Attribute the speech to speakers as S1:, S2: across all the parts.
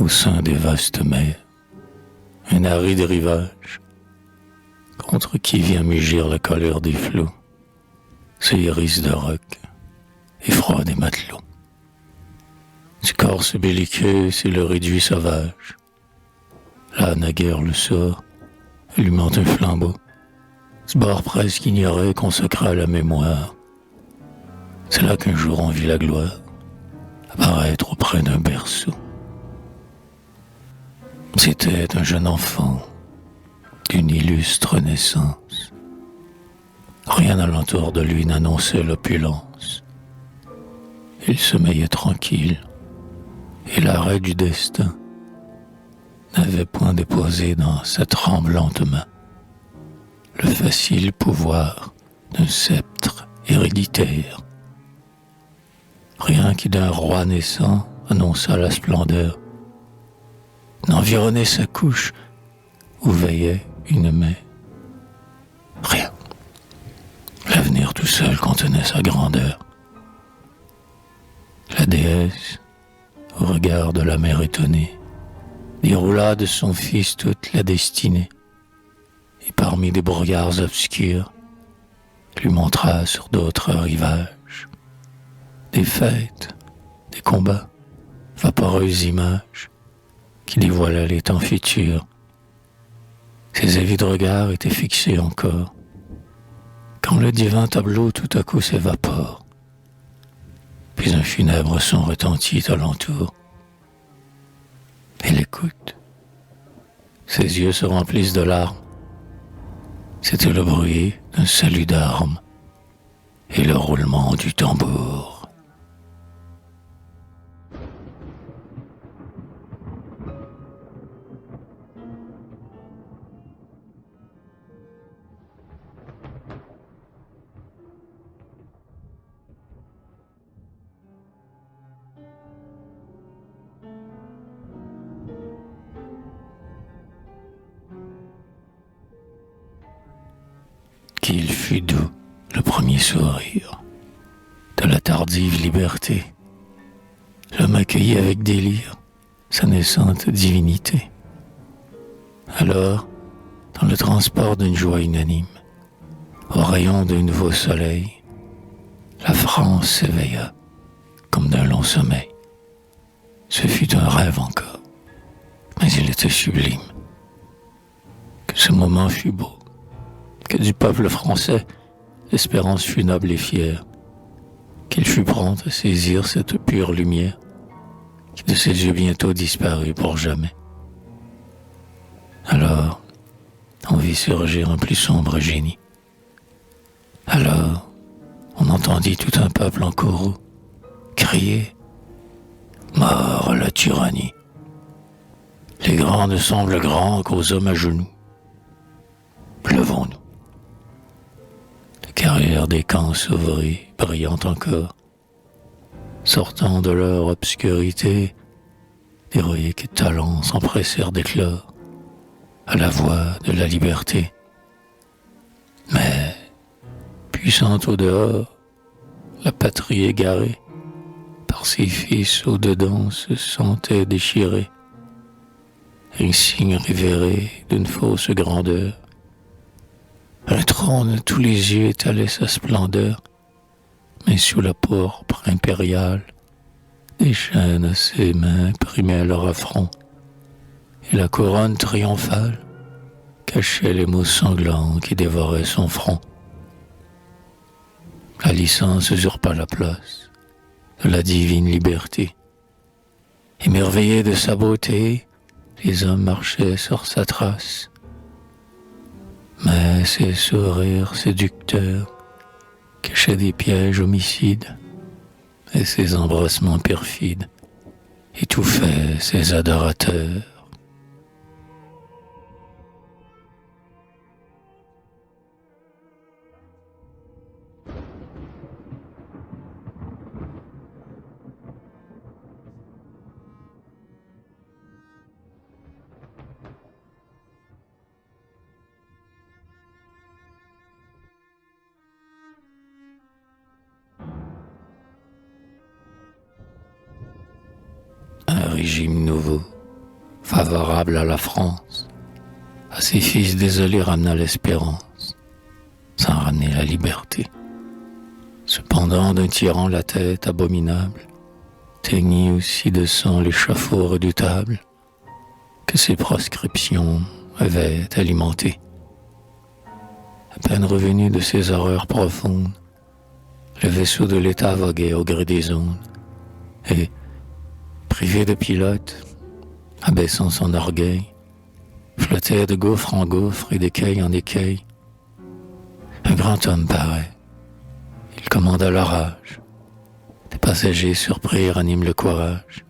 S1: au sein des vastes mers, un aride rivage, contre qui vient mugir la colère des flots, se hérisse de rocs, effroie des matelots. Du corse belliqueux, c'est le réduit sauvage. Là, naguère le sort, allumant un flambeau, ce bord presque ignoré consacré à la mémoire. C'est là qu'un jour on vit la gloire apparaître auprès d'un berceau. C'était un jeune enfant d'une illustre naissance. Rien alentour de lui n'annonçait l'opulence. Il sommeillait tranquille, et l'arrêt du destin n'avait point déposé dans sa tremblante main le facile pouvoir d'un sceptre héréditaire. Rien qui d'un roi naissant annonça la splendeur, n'environnait sa couche où veillait une mère. Rien. L'avenir tout seul contenait sa grandeur. La déesse, au regard de la mère étonnée, déroula de son fils toute la destinée, et parmi des brouillards obscurs, lui montra sur d'autres rivages des fêtes, des combats, vaporeuses images qui dévoilaient les temps futurs. Ses avides regards étaient fixés encore, quand le divin tableau tout à coup s'évapore, puis un funèbre son retentit alentour. Elle écoute. Ses yeux se remplissent de larmes. C'était le bruit d'un salut d'armes et le roulement du tambour. Qu'il fut doux, le premier sourire de la tardive liberté. L'homme accueillit avec délire sa naissante divinité. Alors, dans le transport d'une joie unanime, au rayon d'un nouveau soleil, la France s'éveilla comme d'un long sommeil. Ce fut un rêve encore, mais il était sublime. Que ce moment fut beau, que du peuple français l'espérance fut noble et fière, qu'il fut prompt à saisir cette pure lumière qui de ses yeux bientôt disparut pour jamais. Alors, on vit surgir un plus sombre génie. Alors, on entendit tout un peuple en courroux crier « Mort à la tyrannie !» Les grands ne semblent grands qu'aux hommes à genoux. Levons-nous. La carrière des camps s'ouvrit, brillant encore. Sortant de leur obscurité, d'héroïques talents s'empressèrent d'éclore à la voix de la liberté. Mais, puissante au dehors, la patrie égarée, par ses fils au dedans se sentait déchirée. Un signe révéré d'une fausse grandeur. Un trône, tous les yeux étalaient sa splendeur, mais sous la pourpre impériale, des chaînes à ses mains primaient leur affront, et la couronne triomphale cachait les mots sanglants qui dévoraient son front. La licence usurpa la place de la divine liberté. Émerveillés de sa beauté, les hommes marchaient sur sa trace. Mais ses sourires séducteurs cachaient des pièges homicides, et ses embrassements perfides étouffaient ses adorateurs. Un régime nouveau favorable à la France, à ses fils désolés ramena l'espérance, sans ramener la liberté. Cependant d'un tyran la tête abominable, teignit aussi de sang l'échafaud redoutable, que ses proscriptions avaient alimenté. À peine revenu de ses horreurs profondes, le vaisseau de l'État voguait au gré des ondes, et, privé de pilote, abaissant son orgueil, flottait de gouffre en gouffre et d'écueil en écueil. Un grand homme paraît, il commanda l'orage, des passagers surpris raniment le courage,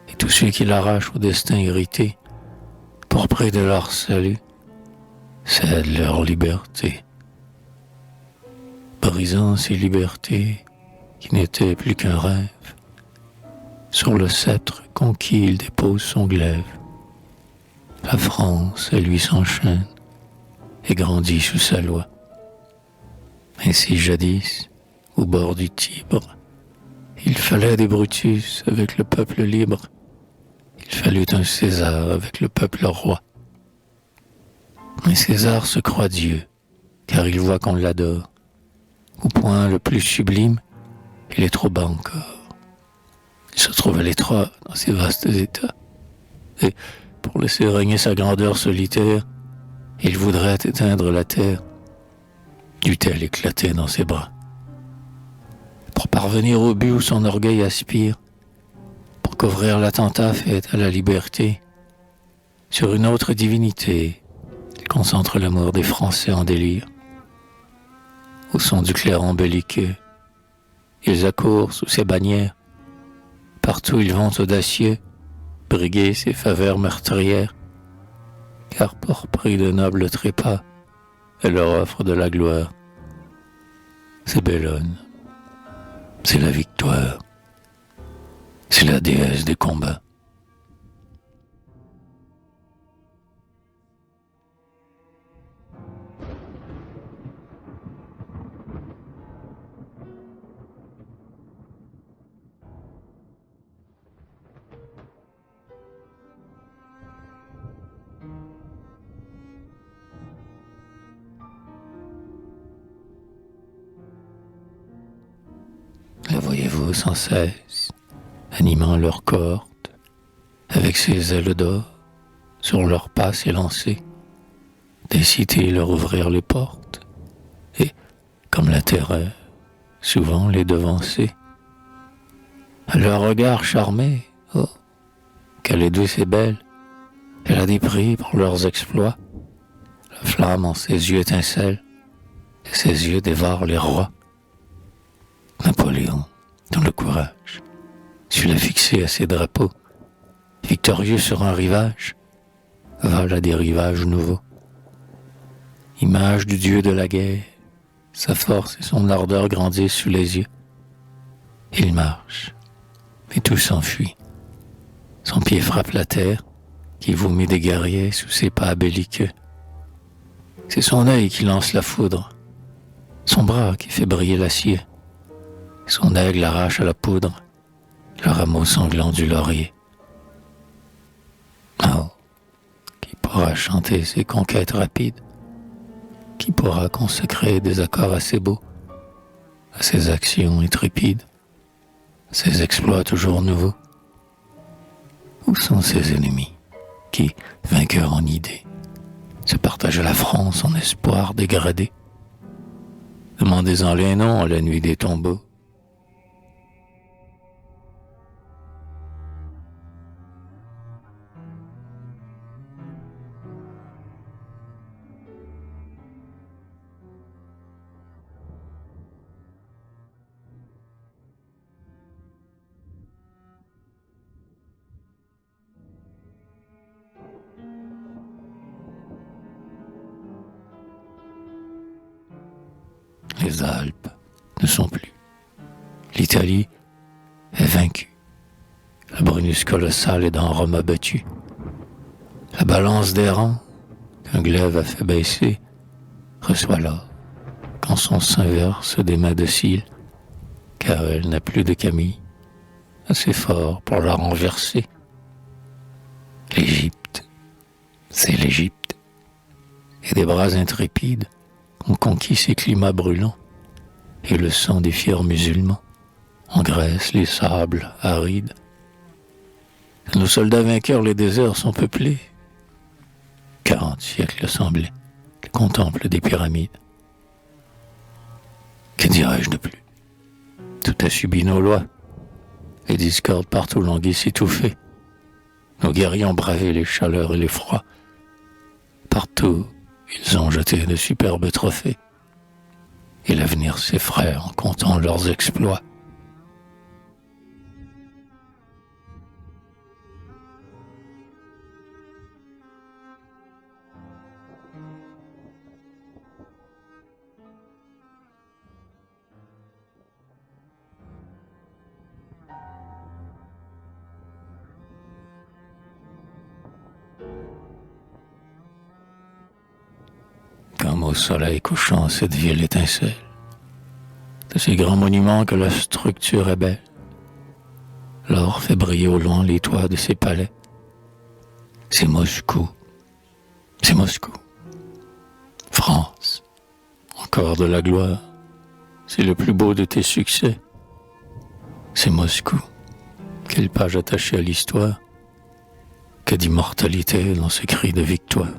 S1: et tous ceux qui l'arrachent au destin irrité, pour près de leur salut, cèdent leur liberté. Brisant ces libertés qui n'étaient plus qu'un rêve, sur le sceptre conquis il dépose son glaive. La France à lui s'enchaîne et grandit sous sa loi. Ainsi jadis, au bord du Tibre, il fallait des Brutus avec le peuple libre, il fallut un César avec le peuple roi. Mais César se croit Dieu, car il voit qu'on l'adore. Au point le plus sublime, il est trop bas encore. Il se trouve à l'étroit dans ses vastes états. Et pour laisser régner sa grandeur solitaire, il voudrait éteindre la terre, dût-elle éclater dans ses bras. Pour parvenir au but où son orgueil aspire, pour qu'ouvrir l'attentat fait à la liberté, sur une autre divinité, il concentre l'amour des Français en délire. Au son du clairon belliqueux, ils accourent sous ses bannières. Partout ils vont audacieux, briguer ses faveurs meurtrières, car pour prix de nobles trépas, elle leur offre de la gloire. C'est Bellone, c'est la victoire, c'est la déesse des combats. La voyez-vous sans cesse, animant leurs cohortes, avec ses ailes d'or, sur leurs pas s'élancer, des cités leur ouvrir les portes, et, comme la terreur, souvent les devancer. À leur regard charmé, oh, qu'elle est douce et belle, elle a des prix pour leurs exploits, la flamme en ses yeux étincelle, et ses yeux dévorent les rois. Napoléon, dans le courage, sut la fixer à ses drapeaux, victorieux sur un rivage, vole à des rivages nouveaux. Image du dieu de la guerre, sa force et son ardeur grandissent sous les yeux. Il marche, et tout s'enfuit. Son pied frappe la terre, qui vomit des guerriers sous ses pas belliqueux. C'est son œil qui lance la foudre, son bras qui fait briller l'acier. Son aigle arrache à la poudre le rameau sanglant du laurier. Oh, qui pourra chanter ses conquêtes rapides? Qui pourra consacrer des accords assez beaux à ses actions intrépides, à ses exploits toujours nouveaux? Où sont ses ennemis qui, vainqueurs en idées, se partagent la France en espoir dégradé? Demandez-en les noms à la nuit des tombeaux. Les Alpes ne sont plus. L'Italie est vaincue. La Brunus colossale est dans Rome abattue. La balance des rangs, qu'un glaive a fait baisser, reçoit là, quand son sein verse des mains dociles, car elle n'a plus de Camille, assez fort pour la renverser. L'Égypte, c'est l'Égypte. Et des bras intrépides ont conquis ces climats brûlants, et le sang des fiers musulmans engraisse les sables arides. Nos soldats vainqueurs, les déserts sont peuplés. 40 siècles semblés, le contemple des pyramides. Que dirais-je de plus? Tout a subi nos lois. Les discordes partout languissent étouffés. Nos guerriers ont bravé les chaleurs et les froids. Partout, ils ont jeté de superbes trophées. Et l'avenir s'effraie en comptant leurs exploits. Comme au soleil couchant, cette ville étincelle. De ces grands monuments que la structure est belle. L'or fait briller au loin les toits de ses palais. C'est Moscou. C'est Moscou. France. Encore de la gloire. C'est le plus beau de tes succès. C'est Moscou. Quelle page attachée à l'histoire. Que d'immortalité dans ce cri de victoire.